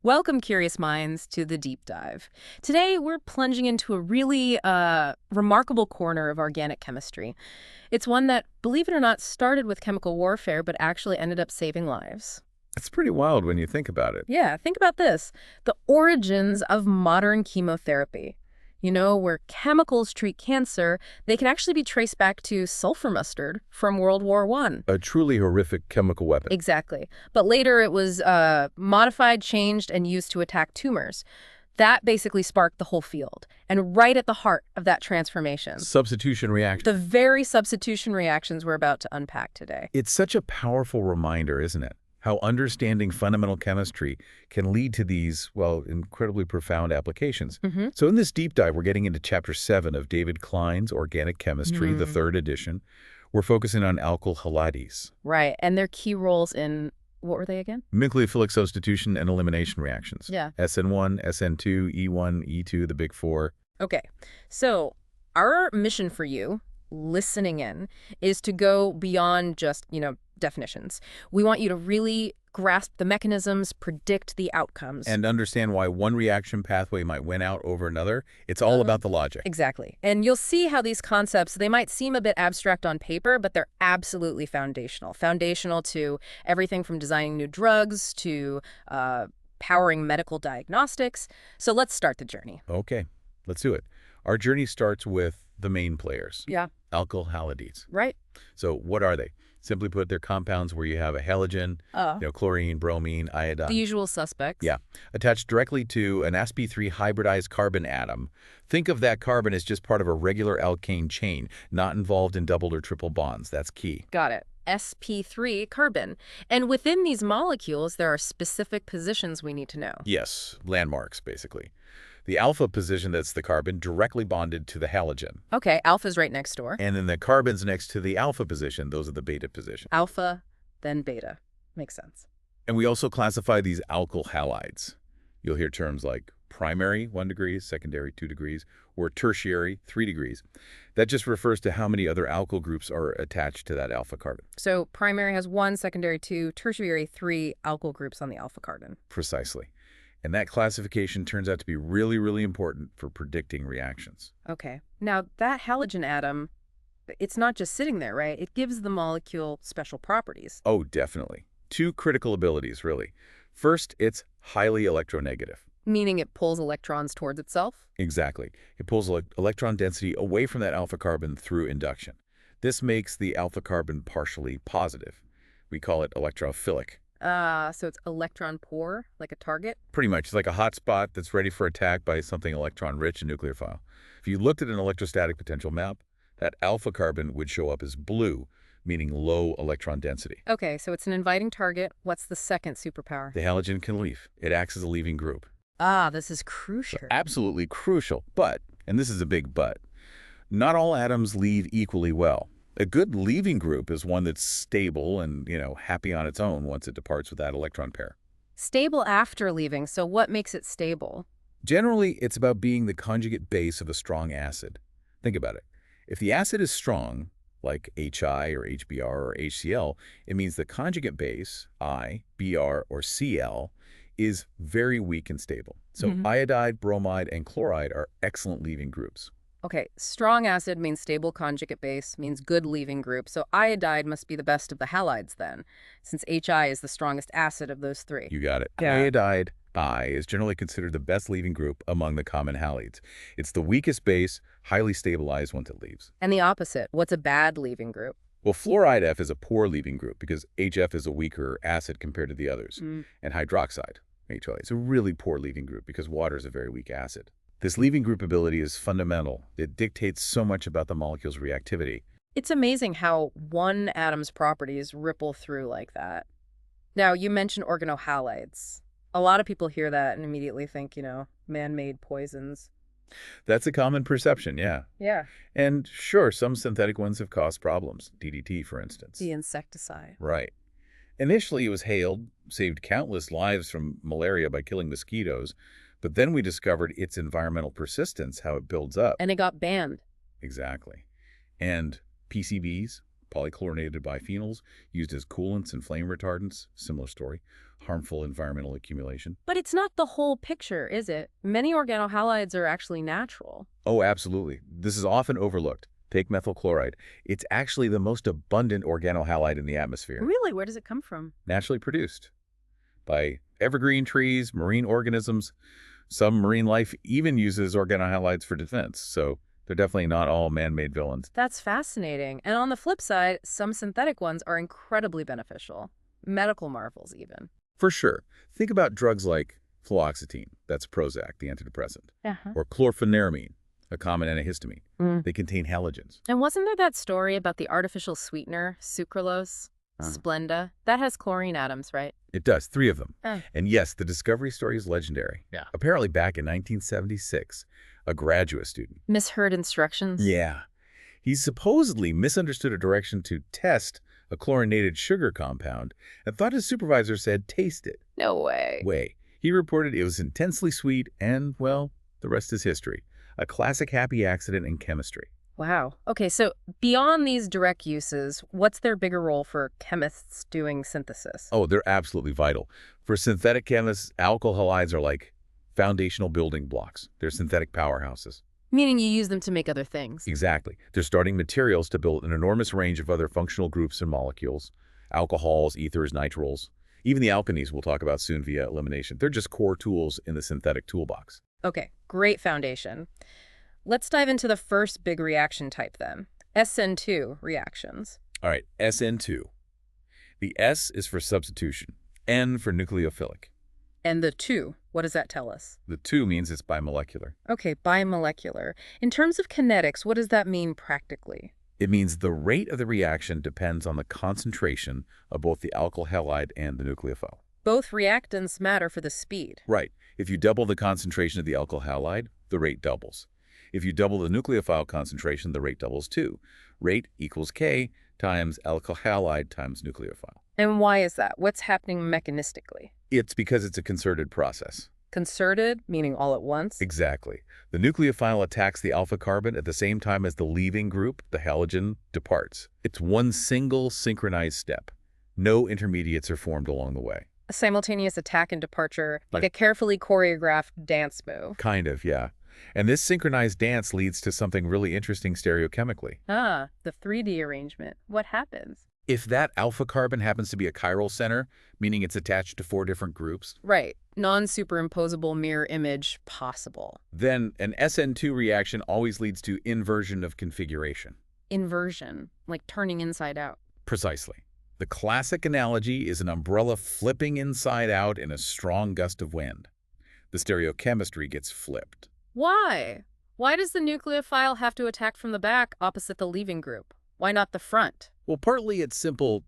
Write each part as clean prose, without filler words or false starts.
Welcome, curious minds, to the deep dive. Today, we're plunging into a really remarkable corner of organic chemistry. It's one that, believe it or not, started with chemical warfare, but actually ended up saving lives. It's pretty wild when you think about it. Yeah, think about this. The origins of modern chemotherapy. You know, where chemicals treat cancer, they can actually be traced back to sulfur mustard from World War I. A truly horrific chemical weapon. Exactly. But later it was modified, changed, and used to attack tumors. That basically sparked the whole field. And right at the heart of that transformation, Substitution reaction. the very substitution reactions we're about to unpack today. It's such a powerful reminder, isn't it? How understanding fundamental chemistry can lead to these, well, incredibly profound applications. So in this deep dive, we're getting into Chapter 7 of David Klein's Organic Chemistry, the third edition. We're focusing on alkyl halides. Right. And their key roles in, what were they again? Nucleophilic substitution and elimination reactions. Yeah. SN1, SN2, E1, E2, the big four. Okay. So our mission for you, listening in, is to go beyond just, definitions. We want you to really grasp the mechanisms, predict the outcomes. And understand why one reaction pathway might win out over another. It's all about the logic. Exactly. And you'll see how these concepts, they might seem a bit abstract on paper, but they're absolutely foundational. Foundational to everything from designing new drugs to powering medical diagnostics. So let's start the journey. Okay, let's do it. Our journey starts with the main players. Yeah. Alkyl halides. Right. So what are they? Simply put, they're compounds where you have a halogen, chlorine, bromine, iodine. The usual suspects. Yeah, attached directly to an sp3 hybridized carbon atom. Think of that carbon as just part of a regular alkane chain, not involved in double or triple bonds. That's key. Got it. sp3 carbon. And within these molecules, there are specific positions we need to know. Yes, landmarks, basically. The alpha position, that's the carbon directly bonded to the halogen. Okay, alpha's right next door. And then the carbons next to the alpha position, those are the beta position. Alpha, then beta. Makes sense. And we also classify these alkyl halides. You'll hear terms like primary, 1 degree, secondary, 2 degrees, or tertiary, 3 degrees. That just refers to how many other alkyl groups are attached to that alpha carbon. So primary has 1, secondary 2, tertiary 3 alkyl groups on the alpha carbon. Precisely. And that classification turns out to be really, really important for predicting reactions. Okay. Now, that halogen atom, it's not just sitting there, right? It gives the molecule special properties. Oh, definitely. 2 critical abilities, really. First, it's highly electronegative. Meaning it pulls electrons towards itself? Exactly. It pulls electron density away from that alpha carbon through induction. This makes the alpha carbon partially positive. We call it electrophilic. So it's electron poor, like a target? Pretty much. It's like a hot spot that's ready for attack by something electron-rich and nucleophile. If you looked at an electrostatic potential map, that alpha carbon would show up as blue, meaning low electron density. Okay, so it's an inviting target. What's the second superpower? The halogen can leave. It acts as a leaving group. This is crucial. Absolutely crucial. But, and this is a big but, not all atoms leave equally well. A good leaving group is one that's stable and, happy on its own once it departs with that electron pair. Stable after leaving, so what makes it stable? Generally, it's about being the conjugate base of a strong acid. Think about it. If the acid is strong, like HI or HBr or HCl, it means the conjugate base, I, Br, or Cl, is very weak and stable. So iodide, bromide, and chloride are excellent leaving groups. Okay, strong acid means stable conjugate base, means good leaving group. So iodide must be the best of the halides then, since HI is the strongest acid of those 3. You got it. Yeah. Iodide, I, is generally considered the best leaving group among the common halides. It's the weakest base, highly stabilized once it leaves. And the opposite, what's a bad leaving group? Well, fluoride F is a poor leaving group because HF is a weaker acid compared to the others. And hydroxide, HI, is a really poor leaving group because water is a very weak acid. This leaving group ability is fundamental. It dictates so much about the molecule's reactivity. It's amazing how one atom's properties ripple through like that. Now, you mentioned organohalides. A lot of people hear that and immediately think, man-made poisons. That's a common perception, yeah. Yeah. And sure, some synthetic ones have caused problems. DDT, for instance. The insecticide. Right. Initially, it was hailed, saved countless lives from malaria by killing mosquitoes. But then we discovered its environmental persistence, how it builds up. And it got banned. Exactly. And PCBs, Polychlorinated biphenyls used as coolants and flame retardants, similar story. Harmful environmental accumulation. But it's not the whole picture, is it? Many organohalides are actually natural. Oh, absolutely. This is often overlooked. Take methyl chloride. It's actually the most abundant organohalide in the atmosphere. Really? Where does it come from? Naturally produced by evergreen trees, marine organisms. Some marine life even uses organohalides for defense, so they're definitely not all man-made villains. That's fascinating. And on the flip side, some synthetic ones are incredibly beneficial. Medical marvels, even. For sure. Think about drugs like fluoxetine, that's Prozac, the antidepressant, Uh-huh. or chlorpheniramine, a common antihistamine. Mm. They contain halogens. And wasn't there that story about the artificial sweetener, sucralose, Splenda? That has chlorine atoms, right? It does, 3 of them. Oh. And yes, the discovery story is legendary. Yeah. Apparently back in 1976, a graduate student. Misheard instructions? Yeah. He supposedly misunderstood a direction to test a chlorinated sugar compound and thought his supervisor said, taste it. No way. He reported it was intensely sweet and, well, the rest is history. A classic happy accident in chemistry. Wow. Okay, so beyond these direct uses, what's their bigger role for chemists doing synthesis? Oh, they're absolutely vital. For synthetic chemists, alkyl halides are like foundational building blocks. They're synthetic powerhouses. Meaning you use them to make other things. Exactly. They're starting materials to build an enormous range of other functional groups and molecules. Alcohols, ethers, nitriles. Even the alkanes we'll talk about soon via elimination. They're just core tools in the synthetic toolbox. Okay, great foundation. Let's dive into the first big reaction type then. SN2 reactions. All right, SN2. The S is for substitution, N for nucleophilic. And the 2, what does that tell us? The 2 means it's bimolecular. Okay, bimolecular. In terms of kinetics, what does that mean practically? It means the rate of the reaction depends on the concentration of both the alkyl halide and the nucleophile. Both reactants matter for the speed. Right. If you double the concentration of the alkyl halide, the rate doubles. If you double the nucleophile concentration, the rate doubles too. Rate equals K times alkyl halide times nucleophile. And why is that? What's happening mechanistically? It's because it's a concerted process. Concerted, meaning all at once? Exactly. The nucleophile attacks the alpha carbon at the same time as the leaving group, the halogen, departs. It's one single synchronized step. No intermediates are formed along the way. A simultaneous attack and departure, like a carefully choreographed dance move. Kind of, yeah. And this synchronized dance leads to something really interesting stereochemically. Ah, the 3D arrangement. What happens? If that alpha carbon happens to be a chiral center, meaning it's attached to 4 different groups, Right. Non-superimposable mirror image possible. then an SN2 reaction always leads to inversion of configuration. Inversion, like turning inside out. Precisely. The classic analogy is an umbrella flipping inside out in a strong gust of wind. The stereochemistry gets flipped. Why? Why does the nucleophile have to attack from the back opposite the leaving group? Why not the front? Well, partly it's simple.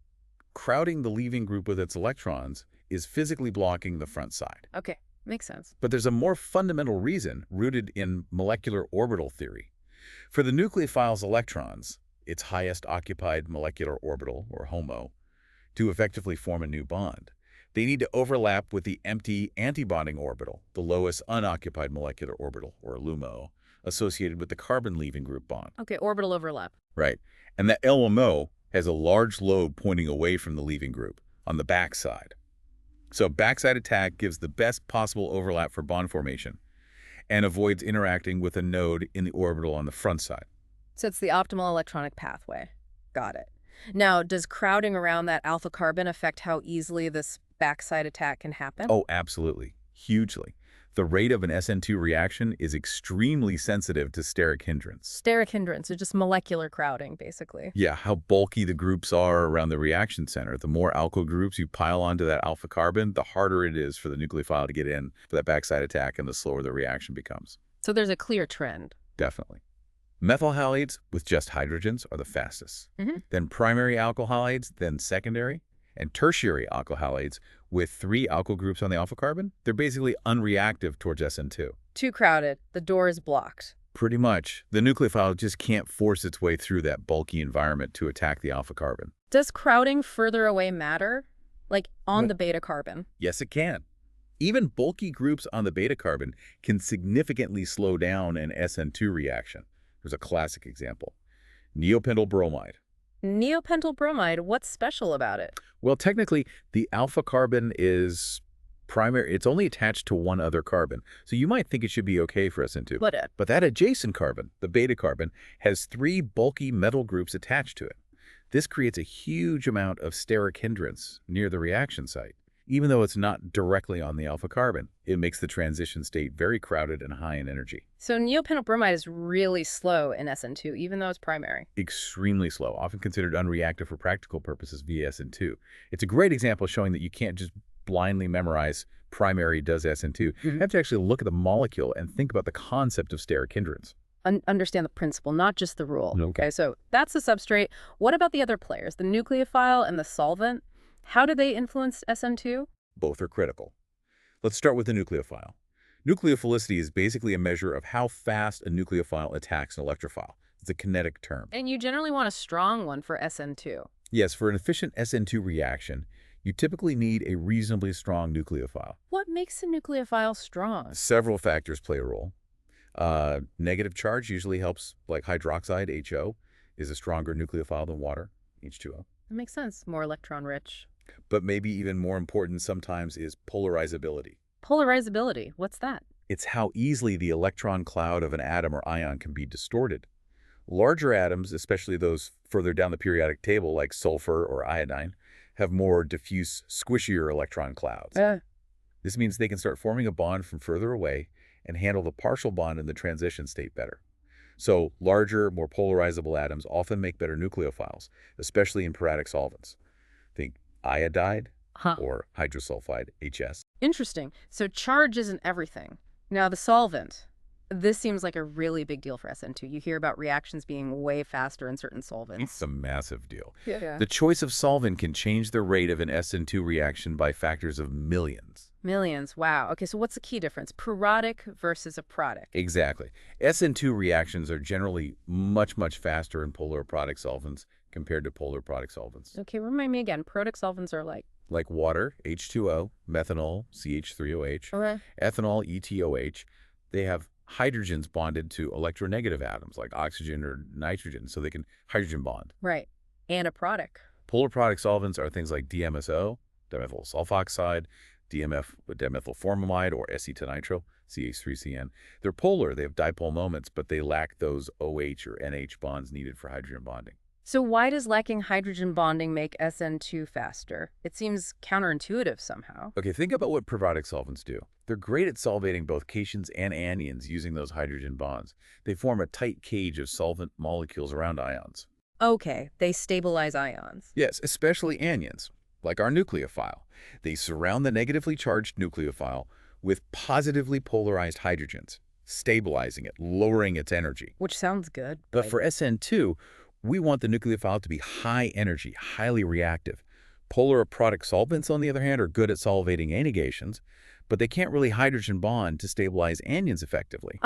Crowding the leaving group with its electrons is physically blocking the front side. Okay, makes sense. But there's a more fundamental reason rooted in molecular orbital theory. For the nucleophile's electrons, its highest occupied molecular orbital, or HOMO, to effectively form a new bond, they need to overlap with the empty antibonding orbital, the lowest unoccupied molecular orbital, or LUMO, associated with the carbon-leaving group bond. Okay, orbital overlap. Right. And that LMO has a large lobe pointing away from the leaving group on the backside. So backside attack gives the best possible overlap for bond formation and avoids interacting with a node in the orbital on the front side. So it's the optimal electronic pathway. Got it. Now, does crowding around that alpha carbon affect how easily this backside attack can happen? Oh, absolutely. Hugely. The rate of an SN2 reaction is extremely sensitive to steric hindrance. Steric hindrance, so just molecular crowding, basically. Yeah, how bulky the groups are around the reaction center. The more alkyl groups you pile onto that alpha carbon, the harder it is for the nucleophile to get in for that backside attack, and the slower the reaction becomes. So there's a clear trend. Definitely. Methyl halides with just hydrogens are the fastest. Then primary alkyl halides, then secondary, and tertiary alkyl halides with 3 alkyl groups on the alpha carbon. They're basically unreactive towards SN2. Too crowded. The door is blocked. Pretty much. The nucleophile just can't force its way through that bulky environment to attack the alpha carbon. Does crowding further away matter? Like on the beta carbon? Yes, it can. Even bulky groups on the beta carbon can significantly slow down an SN2 reaction. There's a classic example. Neopentyl bromide. Neopentyl bromide, what's special about it? Well, technically, the alpha carbon is primary. It's only attached to one other carbon. So you might think it should be okay for SN2. But that adjacent carbon, the beta carbon, has three bulky metal groups attached to it. This creates a huge amount of steric hindrance near the reaction site. Even though it's not directly on the alpha carbon, it makes the transition state very crowded and high in energy. So neopentyl bromide is really slow in SN2, even though it's primary. Extremely slow, often considered unreactive for practical purposes via SN2. It's a great example showing that you can't just blindly memorize primary does SN2. You have to actually look at the molecule and think about the concept of steric hindrance. Understand the principle, not just the rule. Okay. So that's the substrate. What about the other players, the nucleophile and the solvent? How do they influence SN2? Both are critical. Let's start with the nucleophile. Nucleophilicity is basically a measure of how fast a nucleophile attacks an electrophile. It's a kinetic term. And you generally want a strong one for SN2. Yes, for an efficient SN2 reaction, you typically need a reasonably strong nucleophile. What makes a nucleophile strong? Several factors play a role. Negative charge usually helps, like hydroxide, HO, is a stronger nucleophile than water, H2O. That makes sense. More electron-rich. But maybe even more important sometimes is polarizability. Polarizability. What's that? It's how easily the electron cloud of an atom or ion can be distorted. Larger atoms, especially those further down the periodic table like sulfur or iodine, have more diffuse, squishier electron clouds. This means they can start forming a bond from further away and handle the partial bond in the transition state better. So larger, more polarizable atoms often make better nucleophiles, especially in paradic solvents. Think iodide or hydrosulfide, HS. Interesting. So charge isn't everything. Now the solvent. This seems like a really big deal for SN2. You hear about reactions being way faster in certain solvents. It's a massive deal. Yeah. The choice of solvent can change the rate of an SN2 reaction by factors of millions. Millions. Wow. Okay, so what's the key difference? Parodic versus aprotic. Exactly. SN2 reactions are generally much, much faster in polar aprotic solvents compared to polar aprotic solvents. Okay, remind me again. Parodic solvents are like? Like water, H2O, methanol, CH3OH, ethanol, ETOH. They have hydrogens bonded to electronegative atoms like oxygen or nitrogen, so they can hydrogen bond. Right. Anaprotic. Polar aprotic solvents are things like DMSO, dimethyl sulfoxide, DMF with dimethylformamide, or acetonitrile, CH3CN. They're polar, they have dipole moments, but they lack those OH or NH bonds needed for hydrogen bonding. So why does lacking hydrogen bonding make SN2 faster? It seems counterintuitive somehow. Okay, think about what parodic solvents do. They're great at solvating both cations and anions using those hydrogen bonds. They form a tight cage of solvent molecules around ions. Okay, they stabilize ions. Yes, especially anions, like our nucleophile. They surround the negatively charged nucleophile with positively polarized hydrogens, stabilizing it, lowering its energy. Which sounds good. But for SN2, we want the nucleophile to be high energy, highly reactive. Polar aprotic solvents, on the other hand, are good at solvating anigations, but they can't really hydrogen bond to stabilize anions effectively.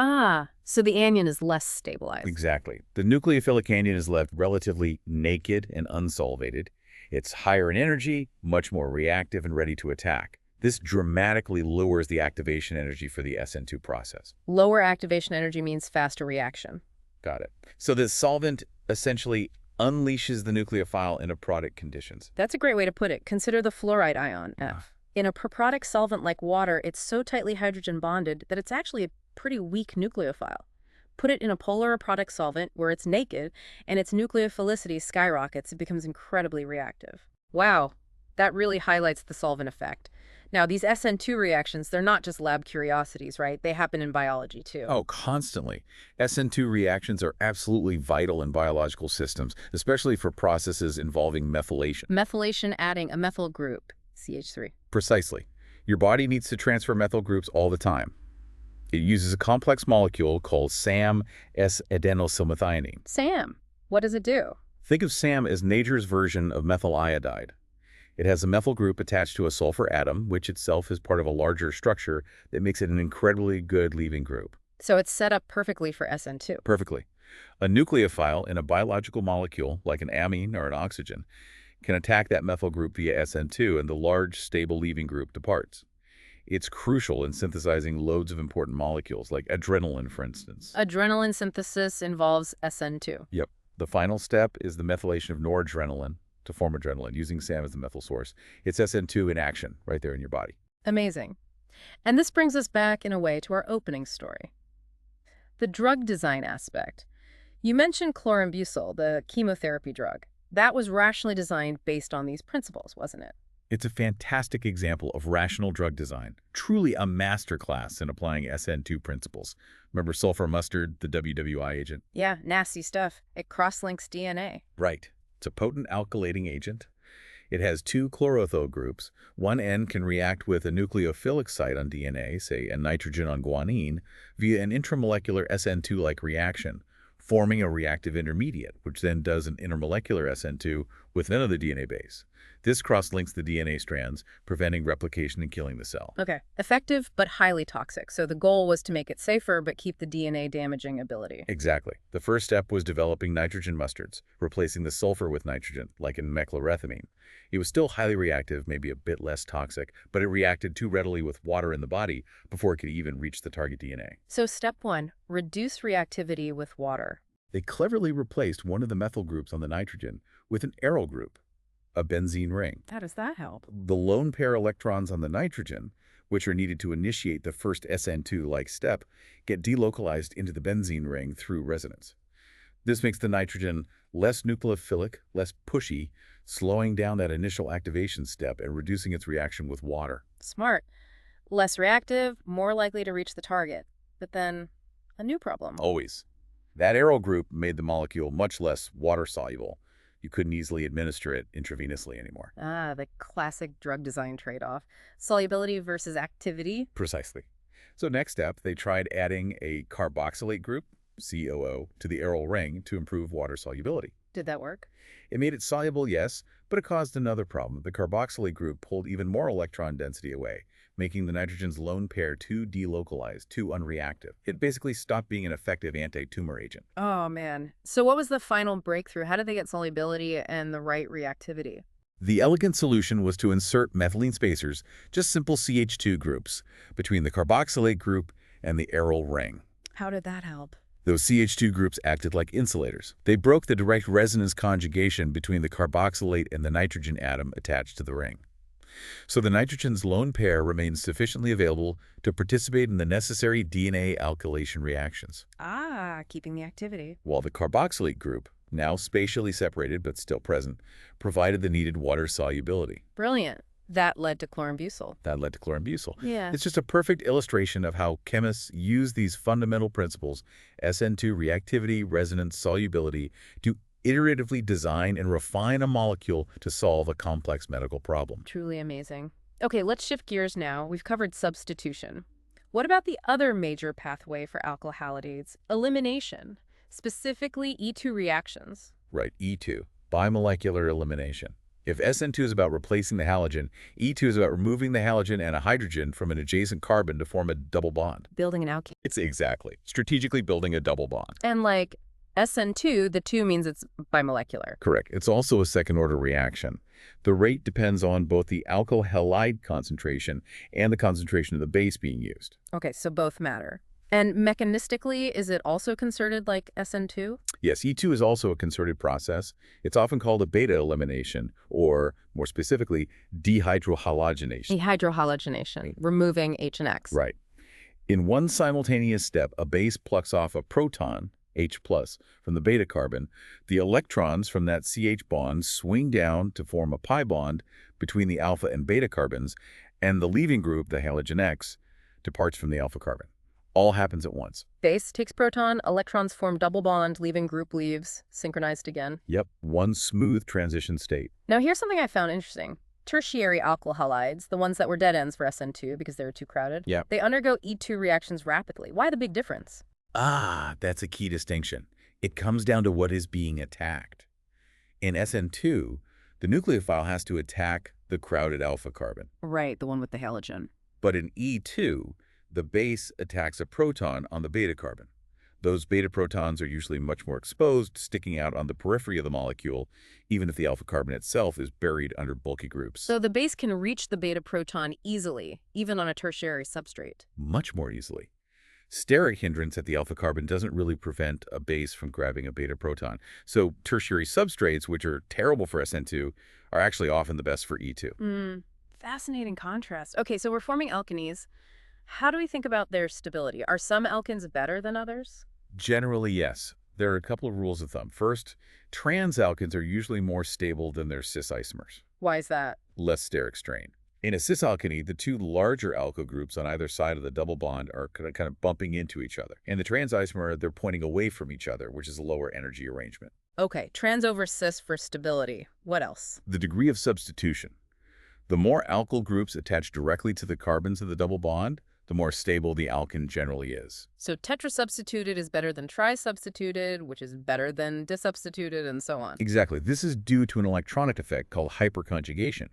So the anion is less stabilized. Exactly. The nucleophilic anion is left relatively naked and unsolvated. It's higher in energy, much more reactive and ready to attack. This dramatically lowers the activation energy for the SN2 process. Lower activation energy means faster reaction. Got it. So the solvent essentially unleashes the nucleophile in aprotic conditions. That's a great way to put it. Consider the fluoride ion, F. In a proprotic solvent like water, it's so tightly hydrogen bonded that it's actually a pretty weak nucleophile. Put it in a polar aprotic solvent where it's naked and its nucleophilicity skyrockets. It becomes incredibly reactive. Wow, that really highlights the solvent effect. Now, these SN2 reactions, they're not just lab curiosities, right? They happen in biology, too. Oh, constantly. SN2 reactions are absolutely vital in biological systems, especially for processes involving methylation. Methylation adding a methyl group, CH3. Precisely. Your body needs to transfer methyl groups all the time. It uses a complex molecule called SAM, S-adenosylmethionine. SAM, what does it do? Think of SAM as nature's version of methyl iodide. It has a methyl group attached to a sulfur atom, which itself is part of a larger structure that makes it an incredibly good leaving group. So it's set up perfectly for SN2. Perfectly. A nucleophile in a biological molecule, like an amine or an oxygen, can attack that methyl group via SN2 and the large, stable leaving group departs. It's crucial in synthesizing loads of important molecules, like adrenaline, for instance. Adrenaline synthesis involves SN2. Yep. The final step is the methylation of noradrenaline to form adrenaline, using SAM as the methyl source. It's SN2 in action right there in your body. Amazing. And this brings us back, in a way, to our opening story. The drug design aspect. You mentioned chlorambucil, the chemotherapy drug. That was rationally designed based on these principles, wasn't it? It's a fantastic example of rational drug design, truly a masterclass in applying SN2 principles. Remember sulfur mustard, the WWI agent? Yeah, nasty stuff. It cross-links DNA. Right. It's a potent alkylating agent. It has two chlorotho groups. One end can react with a nucleophilic site on DNA, say a nitrogen on guanine, via an intramolecular SN2-like reaction, forming a reactive intermediate, which then does an intermolecular SN2 with another DNA base. This cross-links the DNA strands, preventing replication and killing the cell. Okay. Effective, but highly toxic. So the goal was to make it safer, but keep the DNA damaging ability. Exactly. The first step was developing nitrogen mustards, replacing the sulfur with nitrogen, like in mechlorethamine. It was still highly reactive, maybe a bit less toxic, but it reacted too readily with water in the body before it could even reach the target DNA. So step 1, reduce reactivity with water. They cleverly replaced one of the methyl groups on the nitrogen with an aryl group, a benzene ring. How does that help? The lone pair electrons on the nitrogen, which are needed to initiate the first SN2-like step, get delocalized into the benzene ring through resonance. This makes the nitrogen less nucleophilic, less pushy, slowing down that initial activation step and reducing its reaction with water. Smart. Less reactive, more likely to reach the target. But then, a new problem. Always. That aryl group made the molecule much less water-soluble. You couldn't easily administer it intravenously anymore. Ah, the classic drug design trade-off. Solubility versus activity. Precisely. So next step, they tried adding a carboxylate group, COO, to the aryl ring to improve water solubility. Did that work? It made it soluble, yes, but it caused another problem. The carboxylate group pulled even more electron density away, making the nitrogen's lone pair too delocalized, too unreactive. It basically stopped being an effective anti-tumor agent. Oh, man. So what was the final breakthrough? How did they get solubility and the right reactivity? The elegant solution was to insert methylene spacers, just simple CH2 groups, between the carboxylate group and the aryl ring. How did that help? Those CH2 groups acted like insulators. They broke the direct resonance conjugation between the carboxylate and the nitrogen atom attached to the ring. So the nitrogen's lone pair remains sufficiently available to participate in the necessary DNA alkylation reactions. Ah, keeping the activity. While the carboxylate group, now spatially separated but still present, provided the needed water solubility. Brilliant. That led to chlorambucil. Yeah. It's just a perfect illustration of how chemists use these fundamental principles, SN2 reactivity, resonance, solubility, to iteratively design and refine a molecule to solve a complex medical problem. Truly amazing. Okay, let's shift gears now. We've covered substitution. What about the other major pathway for alkyl halides, elimination, specifically E2 reactions? Right, E2, bimolecular elimination. If SN2 is about replacing the halogen, E2 is about removing the halogen and a hydrogen from an adjacent carbon to form a double bond. Building an alkene. It's exactly. Strategically building a double bond. And like SN2, the 2 means it's bimolecular. Correct. It's also a second-order reaction. The rate depends on both the alkyl halide concentration and the concentration of the base being used. Okay, so both matter. And mechanistically, is it also concerted like SN2? Yes, E2 is also a concerted process. It's often called a beta elimination, or more specifically, dehydrohalogenation. Dehydrohalogenation, removing H and X. Right. In one simultaneous step, a base plucks off a proton, H+, from the beta carbon. The electrons from that CH bond swing down to form a pi bond between the alpha and beta carbons, and the leaving group, the halogen X, departs from the alpha carbon. All happens at once. Base takes proton, electrons form double bond, leaving group leaves, synchronized again. Yep, one smooth transition state. Now here's something I found interesting. Tertiary alkyl halides, the ones that were dead ends for SN2 because they were too crowded, Yep. they undergo E2 reactions rapidly. Why the big difference? Ah, that's a key distinction. It comes down to what is being attacked. In SN2, the nucleophile has to attack the crowded alpha carbon. Right, the one with the halogen. But in E2, the base attacks a proton on the beta carbon. Those beta protons are usually much more exposed, sticking out on the periphery of the molecule, even if the alpha carbon itself is buried under bulky groups. So the base can reach the beta proton easily, even on a tertiary substrate. Much more easily. Steric hindrance at the alpha carbon doesn't really prevent a base from grabbing a beta proton. So tertiary substrates, which are terrible for SN2, are actually often the best for E2. Fascinating contrast. Okay, so we're forming alkenes. How do we think about their stability? Are some alkenes better than others? Generally, yes. There are a couple of rules of thumb. First, trans alkenes are usually more stable than their cis isomers. Why is that? Less steric strain. In a cis alkene, the two larger alkyl groups on either side of the double bond are kind of bumping into each other. And the trans isomer, they're pointing away from each other, which is a lower energy arrangement. Okay, trans over cis for stability. What else? The degree of substitution. The more alkyl groups attach directly to the carbons of the double bond, the more stable the alkene generally is. So tetrasubstituted is better than trisubstituted, which is better than disubstituted, and so on. Exactly. This is due to an electronic effect called hyperconjugation.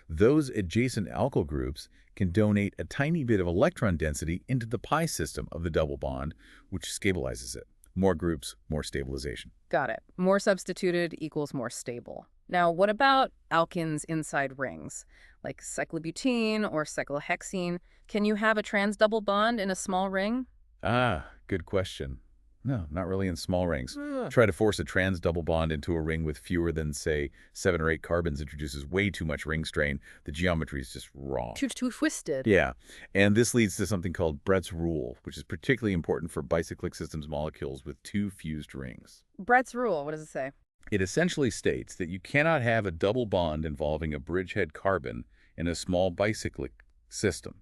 Those adjacent alkyl groups can donate a tiny bit of electron density into the pi system of the double bond, which stabilizes it. More groups, more stabilization. Got it. More substituted equals more stable. Now, what about alkenes inside rings, like cyclobutene or cyclohexene? Can you have a trans double bond in a small ring? Good question. No, not really in small rings. Try to force a trans double bond into a ring with fewer than, say, 7 or 8 carbons introduces way too much ring strain. The geometry is just wrong. Too twisted. Yeah, and this leads to something called Brett's rule, which is particularly important for bicyclic systems molecules with 2 fused rings. Brett's rule, what does it say? It essentially states that you cannot have a double bond involving a bridgehead carbon in a small bicyclic system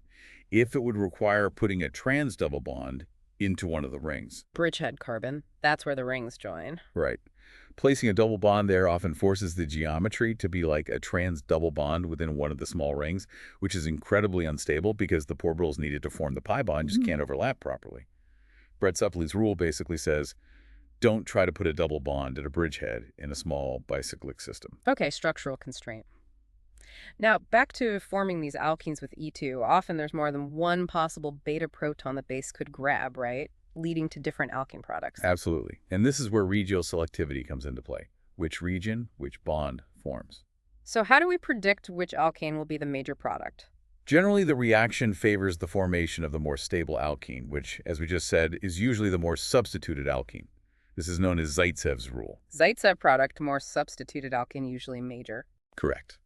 if it would require putting a trans double bond into one of the rings. Bridgehead carbon. That's where the rings join. Right. Placing a double bond there often forces the geometry to be like a trans double bond within one of the small rings, which is incredibly unstable because the orbitals needed to form the pi bond just can't overlap properly. Brett-Supple's rule basically says, don't try to put a double bond at a bridgehead in a small bicyclic system. Okay, structural constraint. Now, back to forming these alkenes with E2. Often there's more than one possible beta proton the base could grab, right? Leading to different alkene products. Absolutely. And this is where regioselectivity comes into play. Which region, which bond forms. So how do we predict which alkane will be the major product? Generally, the reaction favors the formation of the more stable alkene, which, as we just said, is usually the more substituted alkene. This is known as Zaitsev's rule. Zaitsev product, more substituted alkene, usually major. Correct.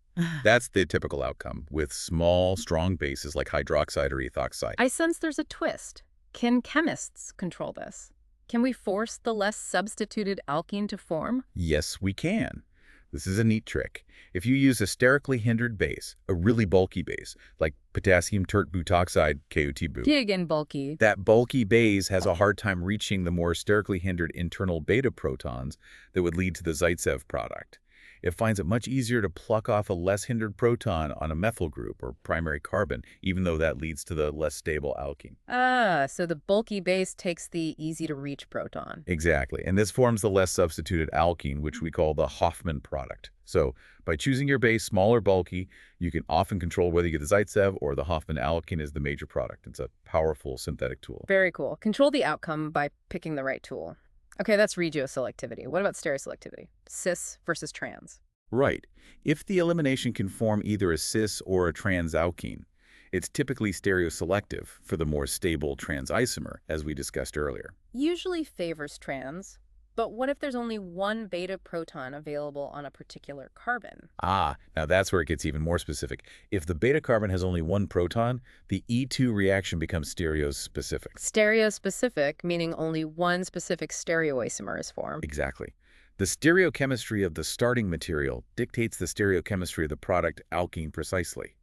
That's the typical outcome, with small, strong bases like hydroxide or ethoxide. I sense there's a twist. Can chemists control this? Can we force the less substituted alkene to form? Yes, we can. This is a neat trick. If you use a sterically hindered base, a really bulky base, like potassium tert butoxide, KOT-bu, Big and bulky. that bulky base has a hard time reaching the more sterically hindered internal beta protons that would lead to the Zaitsev product. It finds it much easier to pluck off a less hindered proton on a methyl group or primary carbon, even though that leads to the less stable alkene. So the bulky base takes the easy-to-reach proton. Exactly, and this forms the less substituted alkene, which we call the Hofmann product. So by choosing your base small or bulky, you can often control whether you get the Zaitsev or the Hofmann alkene as the major product. It's a powerful synthetic tool. Very cool. Control the outcome by picking the right tool. Okay, that's regioselectivity. What about stereoselectivity? Cis versus trans. Right. If the elimination can form either a cis or a trans alkene, it's typically stereoselective for the more stable trans isomer, as we discussed earlier. Usually favors trans, but what if there's only one beta proton available on a particular carbon? Now that's where it gets even more specific. If the beta carbon has only one proton, the E2 reaction becomes stereospecific. Stereospecific, meaning only one specific stereoisomer is formed. Exactly. The stereochemistry of the starting material dictates the stereochemistry of the product alkene precisely.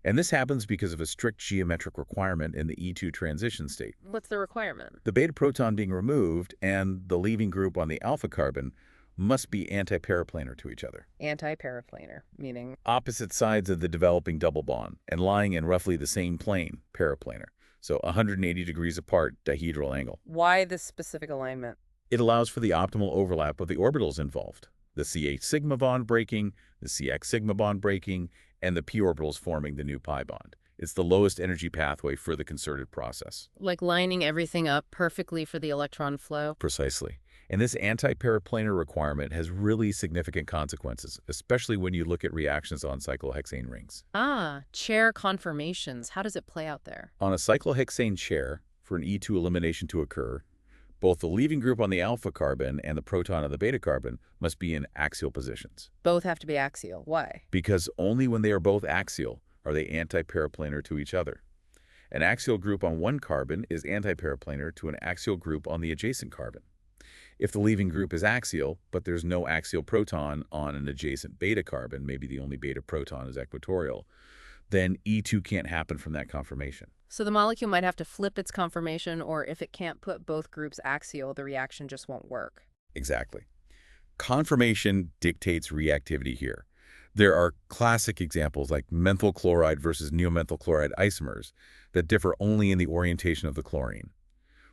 And this happens because of a strict geometric requirement in the E2 transition state. What's the requirement? The beta proton being removed and the leaving group on the alpha carbon must be antiparaplanar to each other. Antiparaplanar, meaning? Opposite sides of the developing double bond and lying in roughly the same plane, paraplanar. So 180 degrees apart, dihedral angle. Why this specific alignment? It allows for the optimal overlap of the orbitals involved. The CH sigma bond breaking, the CX sigma bond breaking, and the p orbitals forming the new pi bond. It's the lowest energy pathway for the concerted process. Like lining everything up perfectly for the electron flow? Precisely. And this antiparaplanar requirement has really significant consequences, especially when you look at reactions on cyclohexane rings. Chair conformations. How does it play out there? On a cyclohexane chair, for an E2 elimination to occur, both the leaving group on the alpha carbon and the proton on the beta carbon must be in axial positions. Both have to be axial. Why? Because only when they are both axial are they antiparaplanar to each other. An axial group on one carbon is antiparaplanar to an axial group on the adjacent carbon. If the leaving group is axial, but there's no axial proton on an adjacent beta carbon, maybe the only beta proton is equatorial, then E2 can't happen from that conformation. So the molecule might have to flip its conformation, or if it can't put both groups axial, the reaction just won't work. Exactly. Conformation dictates reactivity here. There are classic examples like methyl chloride versus neomethyl chloride isomers that differ only in the orientation of the chlorine.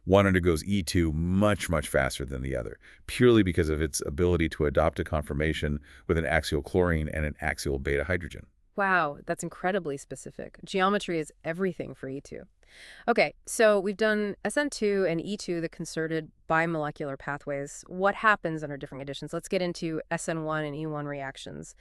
One undergoes E2 much, much faster than the other, purely because of its ability to adopt a conformation with an axial chlorine and an axial beta hydrogen. Wow, that's incredibly specific. Geometry is everything for E2. Okay, so we've done SN2 and E2, the concerted bimolecular pathways. What happens under different conditions? Let's get into SN1 and E1 reactions,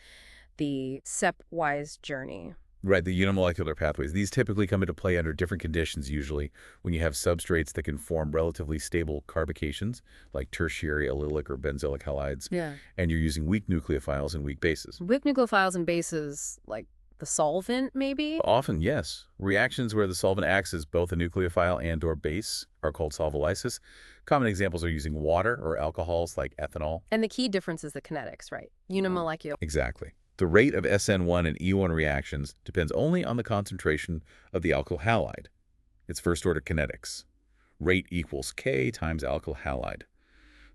the stepwise journey. Right, the unimolecular pathways. These typically come into play under different conditions, usually when you have substrates that can form relatively stable carbocations, like tertiary allylic or benzylic halides, Yeah. and you're using weak nucleophiles and weak bases. Weak nucleophiles and bases, like the solvent, maybe? Often, yes. Reactions where the solvent acts as both a nucleophile and/or base are called solvolysis. Common examples are using water or alcohols like ethanol. And the key difference is the kinetics, right? Unimolecular. Exactly. The rate of SN1 and E1 reactions depends only on the concentration of the alkyl halide. It's first-order kinetics. Rate equals K times alkyl halide.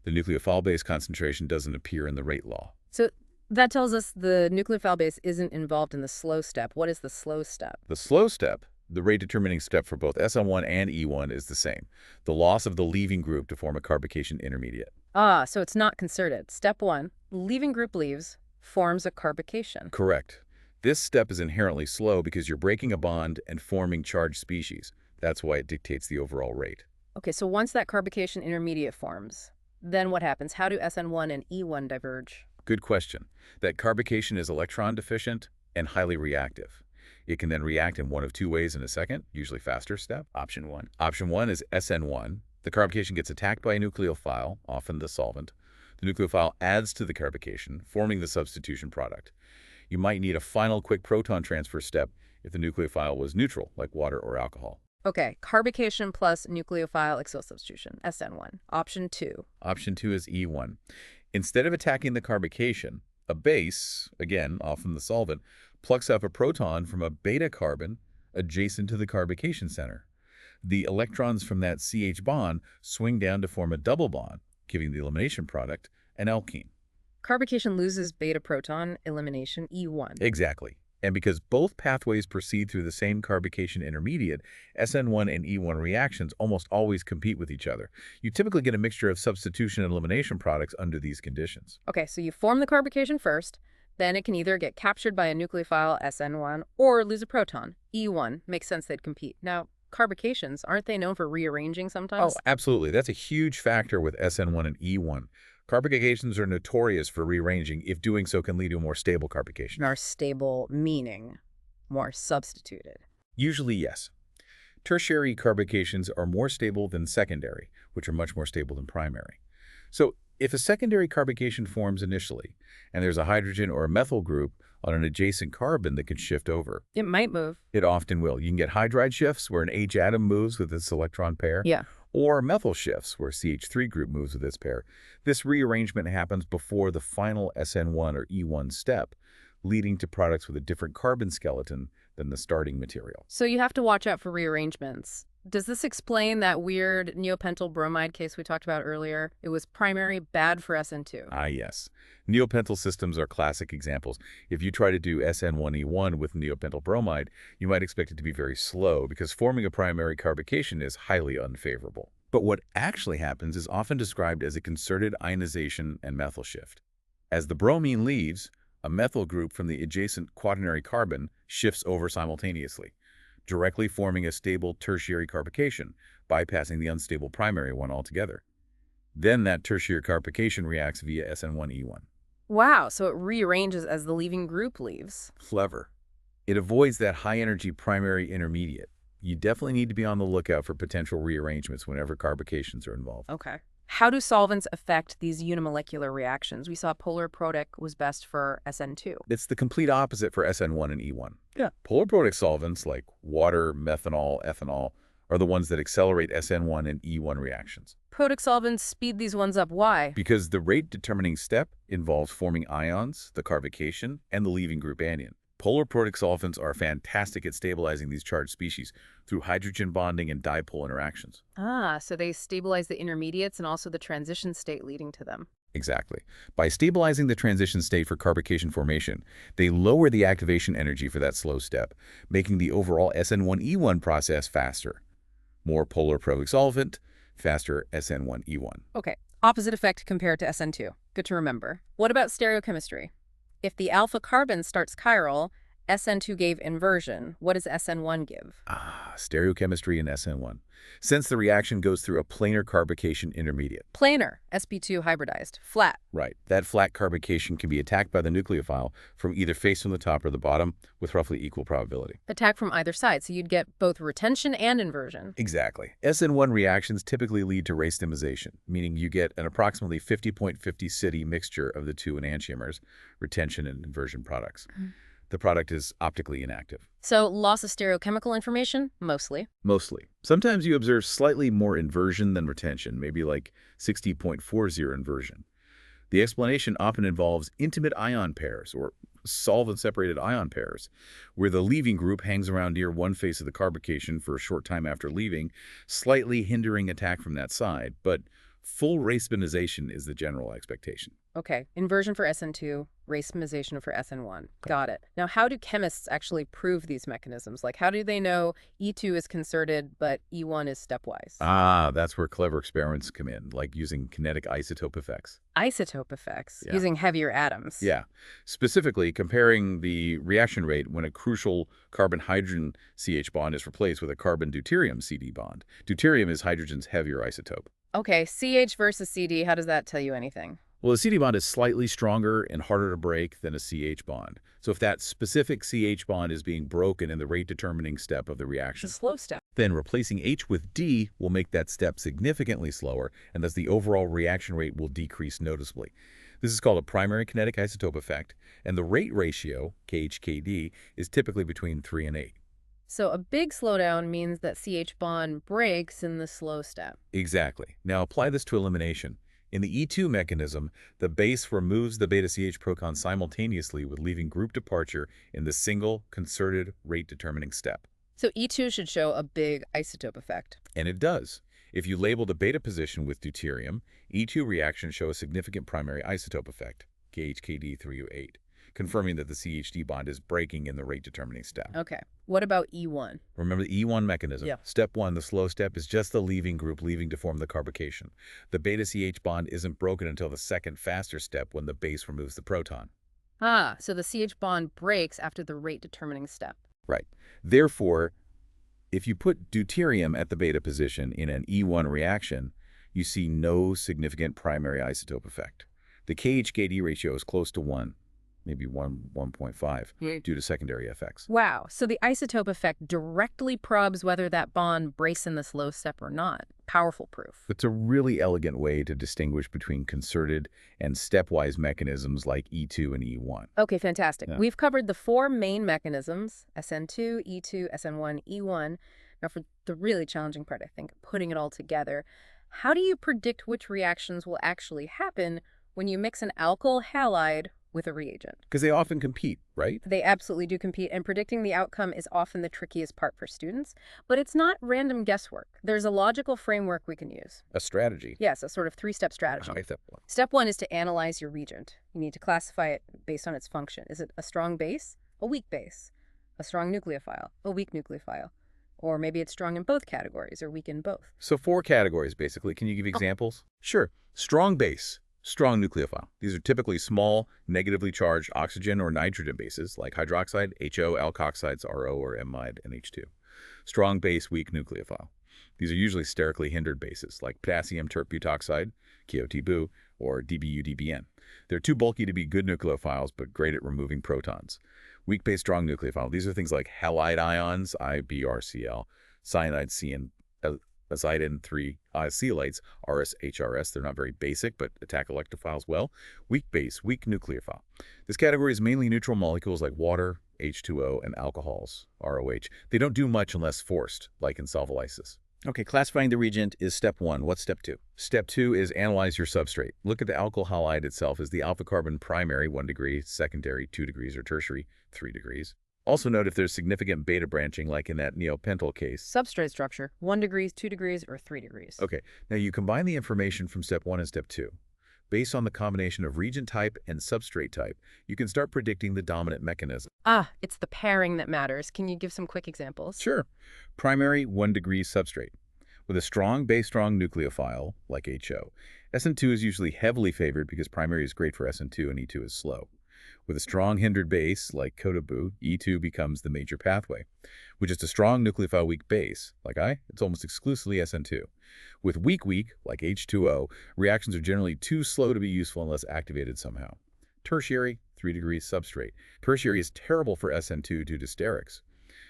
The nucleophile base concentration doesn't appear in the rate law. So that tells us the nucleophile base isn't involved in the slow step. What is the slow step? The slow step, the rate-determining step for both SN1 and E1, is the same. The loss of the leaving group to form a carbocation intermediate. Ah, so it's not concerted. Step 1, leaving group leaves, forms a carbocation. Correct. This step is inherently slow because you're breaking a bond and forming charged species. That's why it dictates the overall rate. Okay, so once that carbocation intermediate forms, then what happens? How do SN1 and E1 diverge? Good question. That carbocation is electron deficient and highly reactive. It can then react in one of two ways in a second, usually faster step. Option 1. Option 1 is SN1. The carbocation gets attacked by a nucleophile, often the solvent. The nucleophile adds to the carbocation, forming the substitution product. You might need a final quick proton transfer step if the nucleophile was neutral, like water or alcohol. Okay, carbocation plus nucleophile axial substitution, SN1. Option 2. Option 2 is E1. Instead of attacking the carbocation, a base, again, often the solvent, plucks up a proton from a beta carbon adjacent to the carbocation center. The electrons from that CH bond swing down to form a double bond, giving the elimination product an alkene. Carbocation loses beta proton, elimination, E1. Exactly. And because both pathways proceed through the same carbocation intermediate, SN1 and E1 reactions almost always compete with each other. You typically get a mixture of substitution and elimination products under these conditions. Okay, so you form the carbocation first, then it can either get captured by a nucleophile, SN1, or lose a proton, E1. Makes sense they'd compete. Now, carbocations, aren't they known for rearranging sometimes? Oh, absolutely. That's a huge factor with SN1 and E1. Carbocations are notorious for rearranging if doing so can lead to a more stable carbocation. More stable meaning more substituted. Usually, yes. Tertiary carbocations are more stable than secondary, which are much more stable than primary. So if a secondary carbocation forms initially, and there's a hydrogen or a methyl group on an adjacent carbon that can shift over. It might move. It often will. You can get hydride shifts where an H atom moves with its electron pair. Yeah. Or methyl shifts where CH3 group moves with its pair. This rearrangement happens before the final SN1 or E1 step, leading to products with a different carbon skeleton than the starting material. So you have to watch out for rearrangements. Does this explain that weird neopentyl bromide case we talked about earlier? It was primary, bad for SN2. Ah, yes. Neopentyl systems are classic examples. If you try to do SN1E1 with neopentyl bromide, you might expect it to be very slow because forming a primary carbocation is highly unfavorable. But what actually happens is often described as a concerted ionization and methyl shift. As the bromine leaves, a methyl group from the adjacent quaternary carbon shifts over simultaneously, directly forming a stable tertiary carbocation, bypassing the unstable primary one altogether. Then that tertiary carbocation reacts via SN1E1. Wow, so it rearranges as the leaving group leaves. Clever. It avoids that high-energy primary intermediate. You definitely need to be on the lookout for potential rearrangements whenever carbocations are involved. Okay. How do solvents affect these unimolecular reactions? We saw polar protic was best for SN2. It's the complete opposite for SN1 and E1. Yeah. Polar protic solvents like water, methanol, ethanol are the ones that accelerate SN1 and E1 reactions. Protic solvents speed these ones up. Why? Because the rate-determining step involves forming ions, the carbocation, and the leaving group anion. Polar protic solvents are fantastic at stabilizing these charged species through hydrogen bonding and dipole interactions. Ah, so they stabilize the intermediates and also the transition state leading to them. Exactly. By stabilizing the transition state for carbocation formation, they lower the activation energy for that slow step, making the overall SN1-E1 process faster. More polar protic solvent, faster SN1-E1. Okay, opposite effect compared to SN2. Good to remember. What about stereochemistry? If the alpha carbon starts chiral, SN2 gave inversion. What does SN1 give? Stereochemistry in SN1. Since the reaction goes through a planar carbocation intermediate. Planar, sp2 hybridized, flat. Right. That flat carbocation can be attacked by the nucleophile from either face from the top or the bottom with roughly equal probability. Attack from either side, so you'd get both retention and inversion. Exactly. SN1 reactions typically lead to racemization, meaning you get an approximately 50.50 city mixture of the two enantiomers, retention and inversion products. The product is optically inactive. So loss of stereochemical information? Mostly. Mostly. Sometimes you observe slightly more inversion than retention, maybe like 60.40 inversion. The explanation often involves intimate ion pairs, or solvent-separated ion pairs, where the leaving group hangs around near one face of the carbocation for a short time after leaving, slightly hindering attack from that side, but full racemization is the general expectation. Okay, inversion for SN2, racemization for SN1. Got it. Now, how do chemists actually prove these mechanisms? Like, how do they know E2 is concerted, but E1 is stepwise? That's where clever experiments come in, like using kinetic isotope effects. Isotope effects, Yeah. using heavier atoms. Yeah. Specifically, comparing the reaction rate when a crucial carbon-hydrogen CH bond is replaced with a carbon-deuterium CD bond. Deuterium is hydrogen's heavier isotope. Okay, CH versus CD, how does that tell you anything? Well, the CD bond is slightly stronger and harder to break than a CH bond. So if that specific CH bond is being broken in the rate-determining step of the reaction, It's a slow step. then replacing H with D will make that step significantly slower, and thus the overall reaction rate will decrease noticeably. This is called a primary kinetic isotope effect, and the rate ratio, KH/KD, is typically between 3 and 8. So a big slowdown means that CH bond breaks in the slow step. Exactly. Now apply this to elimination. In the E2 mechanism, the base removes the beta-CH proton simultaneously with leaving group departure in the single, concerted, rate-determining step. So E2 should show a big isotope effect. And it does. If you label the beta position with deuterium, E2 reactions show a significant primary isotope effect, KH/KD 3U8, confirming that the CHD bond is breaking in the rate-determining step. Okay. What about E1? Remember the E1 mechanism? Yeah. Step 1, the slow step, is just the leaving group leaving to form the carbocation. The beta-CH bond isn't broken until the second faster step when the base removes the proton. So the CH bond breaks after the rate-determining step. Right. Therefore, if you put deuterium at the beta position in an E1 reaction, you see no significant primary isotope effect. The KH/KD ratio is close to 1. Maybe 1.5, due to secondary effects. Wow. So the isotope effect directly probes whether that bond breaks in the slow step or not. Powerful proof. It's a really elegant way to distinguish between concerted and stepwise mechanisms like E2 and E1. Okay, fantastic. Yeah. We've covered the four main mechanisms, SN2, E2, SN1, E1. Now for the really challenging part, I think, putting it all together, how do you predict which reactions will actually happen when you mix an alkyl halide with a reagent? Because they often compete, right? They absolutely do compete, and predicting the outcome is often the trickiest part for students. But it's not random guesswork. There's a logical framework we can use. A strategy. Yes, a sort of three-step strategy. Step one. Step one is to analyze your reagent. You need to classify it based on its function. Is it a strong base, a weak base, a strong nucleophile, a weak nucleophile? Or maybe it's strong in both categories or weak in both. So 4 categories, basically. Can you give examples? Sure. Strong base. Strong nucleophile. These are typically small, negatively charged oxygen or nitrogen bases like hydroxide, HO, alkoxides, RO, or amide, NH2. Strong base, weak nucleophile. These are usually sterically hindered bases like potassium terbutoxide, KOTBU, or DBU-DBN. They're too bulky to be good nucleophiles, but great at removing protons. Weak base, strong nucleophile. These are things like halide ions, IBRCl, cyanide C and azide 3 acetalates, RS-HRS. They're not very basic, but attack electrophiles well. Weak base, weak nucleophile. This category is mainly neutral molecules like water, H2O, and alcohols, ROH. They don't do much unless forced, like in solvolysis. Okay, classifying the reagent is step 1. What's step 2? Step 2 is analyze your substrate. Look at the alkyl halide itself. Is the alpha carbon primary, 1 degree, secondary, 2 degrees, or tertiary, 3 degrees? Also note if there's significant beta branching, like in that neopentyl case. Substrate structure, 1 degree, 2 degrees, or 3 degrees. Okay, now you combine the information from step 1 and step 2. Based on the combination of reagent type and substrate type, you can start predicting the dominant mechanism. Ah, it's the pairing that matters. Can you give some quick examples? Sure. Primary 1 degree substrate. With a strong base-strong nucleophile, like HO, SN2 is usually heavily favored because primary is great for SN2 and E2 is slow. With a strong hindered base, like Kotabu, E2 becomes the major pathway. With just a strong nucleophile weak base, like I, it's almost exclusively SN2. With weak, like H2O, reactions are generally too slow to be useful unless activated somehow. Tertiary, 3 degrees substrate. Tertiary is terrible for SN2 due to sterics.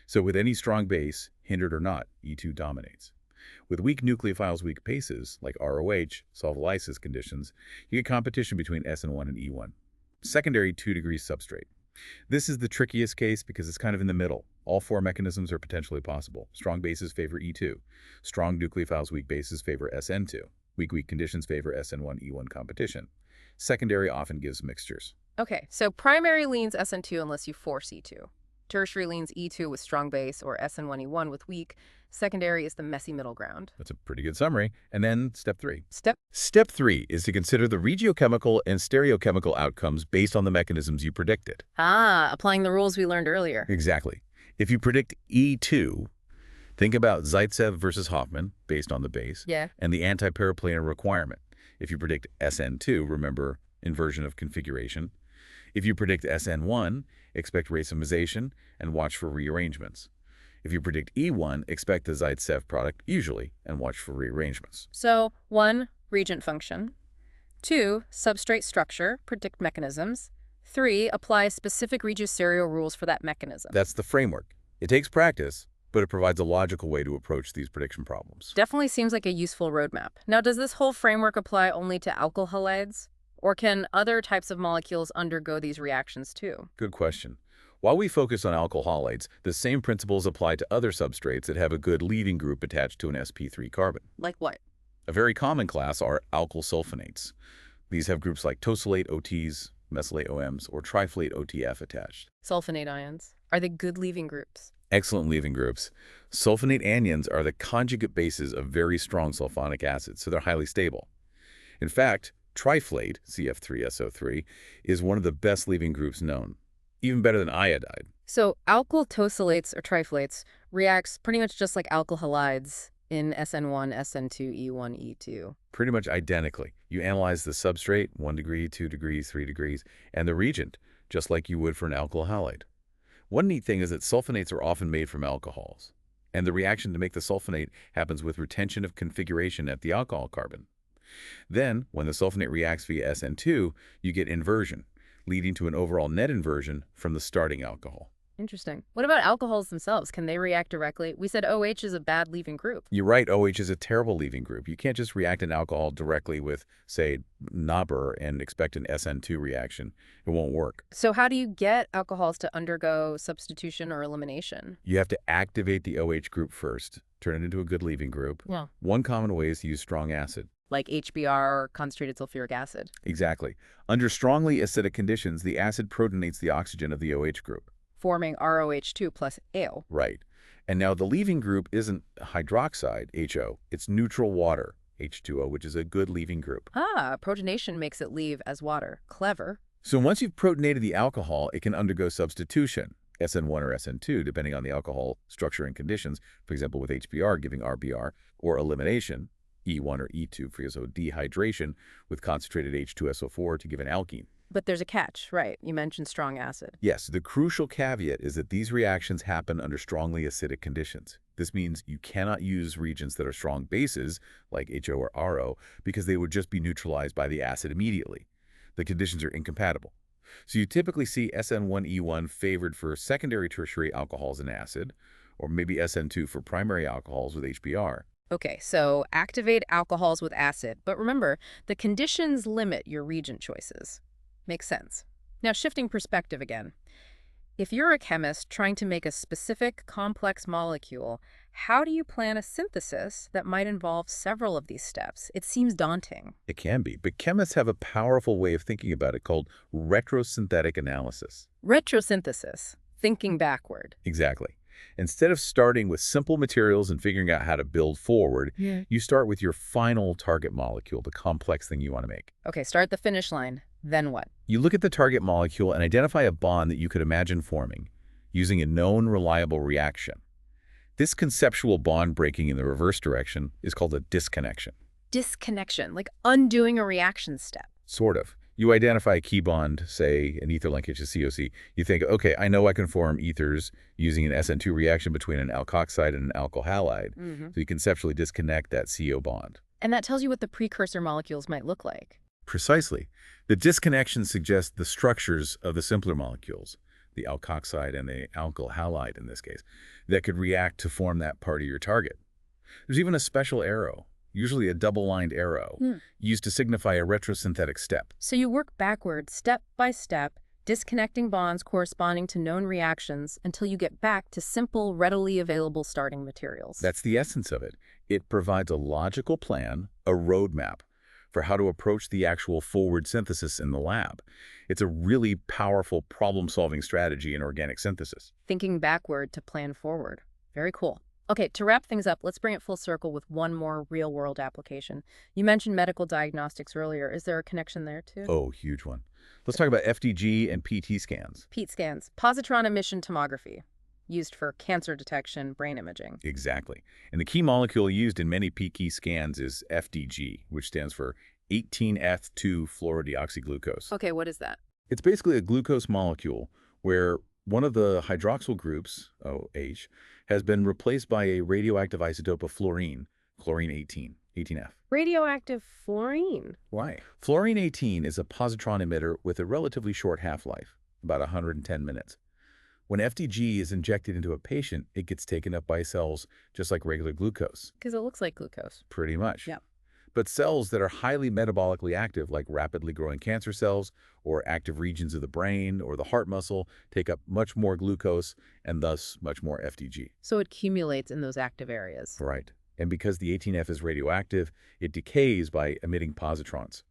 So with any strong base, hindered or not, E2 dominates. With weak nucleophiles, weak bases, like ROH, solvolysis conditions, you get competition between SN1 and E1. Secondary 2 degrees substrate. This is the trickiest case because it's kind of in the middle. All 4 mechanisms are potentially possible. Strong bases favor E2. Strong nucleophiles, weak bases favor SN2. Weak conditions favor SN1, E1 competition. Secondary often gives mixtures. Okay, so primary leans SN2 unless you force E2. Tertiary leans E2 with strong base or SN1E1 with weak. Secondary is the messy middle ground. That's a pretty good summary. And then step 3. Step Step 3 is to consider the regiochemical and stereochemical outcomes based on the mechanisms you predicted. applying the rules we learned earlier. Exactly. If you predict E2, think about Zaitsev versus Hoffman, based on the base, Yeah. and the antiparaplanar requirement. If you predict SN2, remember inversion of configuration. If you predict SN1, expect racemization and watch for rearrangements. If you predict E1, expect the Zaitsev product, usually, and watch for rearrangements. So 1, reagent function. 2, substrate structure, predict mechanisms. 3, apply specific regioserial rules for that mechanism. That's the framework. It takes practice, but it provides a logical way to approach these prediction problems. Definitely seems like a useful roadmap. Now, does this whole framework apply only to alkyl halides? Or can other types of molecules undergo these reactions too? Good question. While we focus on alkyl halides, the same principles apply to other substrates that have a good leaving group attached to an sp3 carbon. Like what? A very common class are alkyl sulfonates. These have groups like tosylate OTs, mesylate OMs, or triflate OTF attached. Sulfonate ions. Are they good leaving groups? Excellent leaving groups. Sulfonate anions are the conjugate bases of very strong sulfonic acids, so they're highly stable. In fact, triflate, CF3SO3, is one of the best leaving groups known, even better than iodide. So alkyl tosylates or triflates reacts pretty much just like alkyl halides in SN1, SN2, E1, E2. Pretty much identically. You analyze the substrate, 1 degree, 2 degrees, 3 degrees, and the reagent, just like you would for an alkyl halide. One neat thing is that sulfonates are often made from alcohols, and the reaction to make the sulfonate happens with retention of configuration at the alcohol carbon. Then, when the sulfonate reacts via SN2, you get inversion, leading to an overall net inversion from the starting alcohol. Interesting. What about alcohols themselves? Can they react directly? We said OH is a bad leaving group. You're right, OH is a terrible leaving group. You can't just react an alcohol directly with, say, NABR and expect an SN2 reaction. It won't work. So how do you get alcohols to undergo substitution or elimination? You have to activate the OH group first, turn it into a good leaving group. Yeah. One common way is to use strong acid. Like HBr or concentrated sulfuric acid. Exactly. Under strongly acidic conditions, the acid protonates the oxygen of the OH group. Forming ROH2 plus ale. Right. And now the leaving group isn't hydroxide, HO. It's neutral water, H2O, which is a good leaving group. Protonation makes it leave as water. Clever. So once you've protonated the alcohol, it can undergo substitution, SN1 or SN2, depending on the alcohol structure and conditions, for example, with HBr giving RBr, or elimination, E1 or E2 for dehydration with concentrated H2SO4 to give an alkene. But there's a catch, right? You mentioned strong acid. Yes, the crucial caveat is that these reactions happen under strongly acidic conditions. This means you cannot use reagents that are strong bases, like HO or RO, because they would just be neutralized by the acid immediately. The conditions are incompatible. So you typically see SN1E1 favored for secondary tertiary alcohols and acid, or maybe SN2 for primary alcohols with HBr. Okay, so activate alcohols with acid, but remember, the conditions limit your reagent choices. Makes sense. Now, shifting perspective again. If you're a chemist trying to make a specific complex molecule, how do you plan a synthesis that might involve several of these steps? It seems daunting. It can be, but chemists have a powerful way of thinking about it called retrosynthetic analysis. Retrosynthesis, thinking backward. Exactly. Instead of starting with simple materials and figuring out how to build forward, you start with your final target molecule, the complex thing you want to make. Okay, start at the finish line. Then what? You look at the target molecule and identify a bond that you could imagine forming using a known reliable reaction. This conceptual bond breaking in the reverse direction is called a disconnection. Disconnection, like undoing a reaction step. Sort of. You identify a key bond, say an ether linkage to COC. You think, okay, I know I can form ethers using an SN2 reaction between an alkoxide and an alkyl halide. So you conceptually disconnect that CO bond. And that tells you what the precursor molecules might look like. Precisely. The disconnection suggests the structures of the simpler molecules, the alkoxide and the alkyl halide in this case, that could react to form that part of your target. There's even a special arrow, usually a double-lined arrow, used to signify a retrosynthetic step. So you work backward, step by step, disconnecting bonds corresponding to known reactions until you get back to simple, readily available starting materials. That's the essence of it. It provides a logical plan, a roadmap, for how to approach the actual forward synthesis in the lab. It's a really powerful problem-solving strategy in organic synthesis. Thinking backward to plan forward. Very cool. Okay, to wrap things up, let's bring it full circle with one more real-world application. You mentioned medical diagnostics earlier. Is there a connection there, too? Oh, huge one. Let's talk about FDG and PT scans. PET scans, positron emission tomography, used for cancer detection, brain imaging. Exactly. And the key molecule used in many PT scans is FDG, which stands for 18F2-fluorodeoxyglucose. Okay, what is that? It's basically a glucose molecule where one of the hydroxyl groups, OH, has been replaced by a radioactive isotope of fluorine, chlorine-18, 18F. Radioactive fluorine. Why? Fluorine-18 is a positron emitter with a relatively short half-life, about 110 minutes. When FDG is injected into a patient, it gets taken up by cells just like regular glucose. Because it looks like glucose. Pretty much. Yep. But cells that are highly metabolically active, like rapidly growing cancer cells or active regions of the brain or the heart muscle, take up much more glucose and thus much more FDG. So it accumulates in those active areas. Right. And because the 18F is radioactive, it decays by emitting positrons.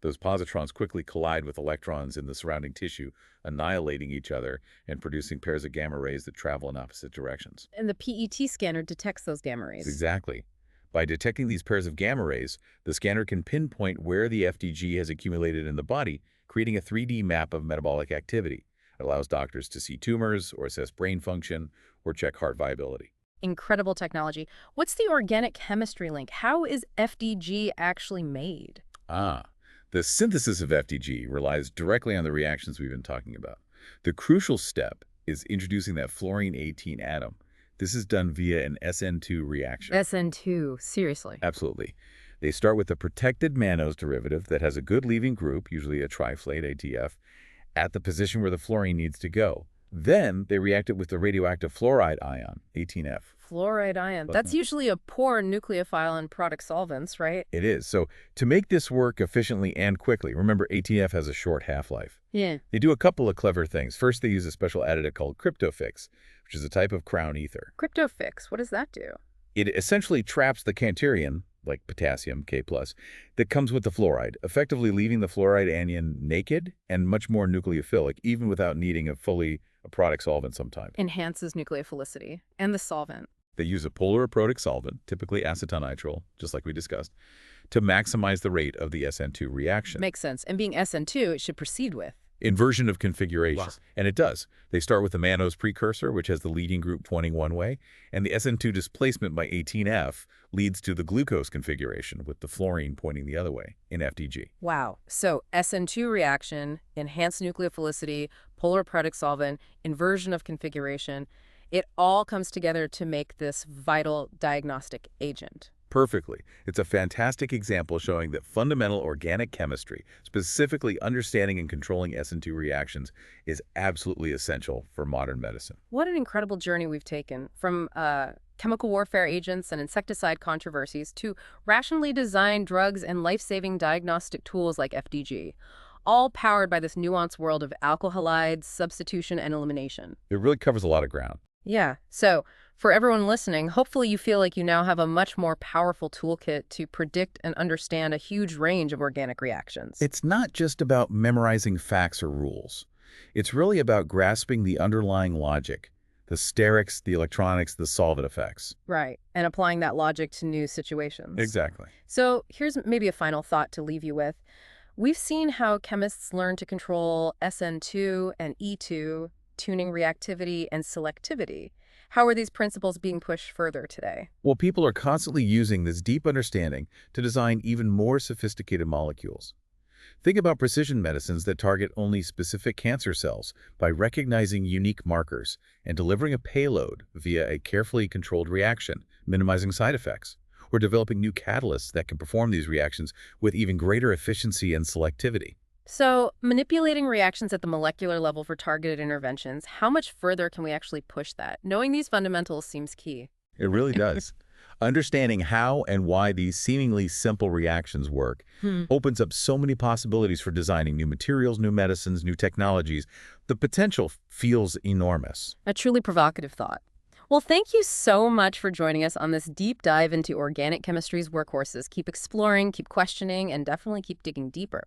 Those positrons quickly collide with electrons in the surrounding tissue, annihilating each other and producing pairs of gamma rays that travel in opposite directions. And the PET scanner detects those gamma rays. Exactly. By detecting these pairs of gamma rays, the scanner can pinpoint where the FDG has accumulated in the body, creating a 3D map of metabolic activity. It allows doctors to see tumors or assess brain function or check heart viability. Incredible technology. What's the organic chemistry link? How is FDG actually made? The synthesis of FDG relies directly on the reactions we've been talking about. The crucial step is introducing that fluorine-18 atom. This is done via an SN2 reaction. SN2, seriously. Absolutely. They start with a protected mannose derivative that has a good leaving group, usually a triflate ATF, at the position where the fluorine needs to go. Then they react it with the radioactive fluoride ion, 18F. Fluoride ion. That's usually a poor nucleophile in product solvents, right? It is. So to make this work efficiently and quickly, remember ATF has a short half-life. Yeah. They do a couple of clever things. First, they use a special additive called cryptofix, which is a type of crown ether. Cryptofix, what does that do? It essentially traps the canturion, like potassium, K+, that comes with the fluoride, effectively leaving the fluoride anion naked and much more nucleophilic, even without needing a product solvent sometimes. Enhances nucleophilicity and the solvent. They use a polar aprotic solvent, typically acetonitrile, just like we discussed, to maximize the rate of the SN2 reaction. Makes sense. And being SN2, it should proceed with inversion of configurations. Wow. And it does. They start with the mannose precursor, which has the leading group pointing one way, and the SN2 displacement by 18F leads to the glucose configuration with the fluorine pointing the other way in FDG. Wow. So SN2 reaction, enhanced nucleophilicity, polar aprotic solvent, inversion of configuration, it all comes together to make this vital diagnostic agent. Perfectly. It's a fantastic example showing that fundamental organic chemistry, specifically understanding and controlling SN2 reactions, is absolutely essential for modern medicine. What an incredible journey we've taken, from chemical warfare agents and insecticide controversies to rationally designed drugs and life-saving diagnostic tools like FDG, all powered by this nuanced world of alkyl halides, substitution, and elimination. It really covers a lot of ground. Yeah, so for everyone listening, hopefully you feel like you now have a much more powerful toolkit to predict and understand a huge range of organic reactions. It's not just about memorizing facts or rules. It's really about grasping the underlying logic, the sterics, the electronics, the solvent effects. Right, and applying that logic to new situations. Exactly. So here's maybe a final thought to leave you with. We've seen how chemists learn to control SN2 and E2, tuning reactivity and selectivity. How are these principles being pushed further today? Well, people are constantly using this deep understanding to design even more sophisticated molecules. Think about precision medicines that target only specific cancer cells by recognizing unique markers and delivering a payload via a carefully controlled reaction, minimizing side effects, or developing new catalysts that can perform these reactions with even greater efficiency and selectivity. So, manipulating reactions at the molecular level for targeted interventions, how much further can we actually push that? Knowing these fundamentals seems key. It really does. Understanding how and why these seemingly simple reactions work opens up so many possibilities for designing new materials, new medicines, new technologies. The potential feels enormous. A truly provocative thought. Well, thank you so much for joining us on this deep dive into organic chemistry's workhorses. Keep exploring, keep questioning, and definitely keep digging deeper.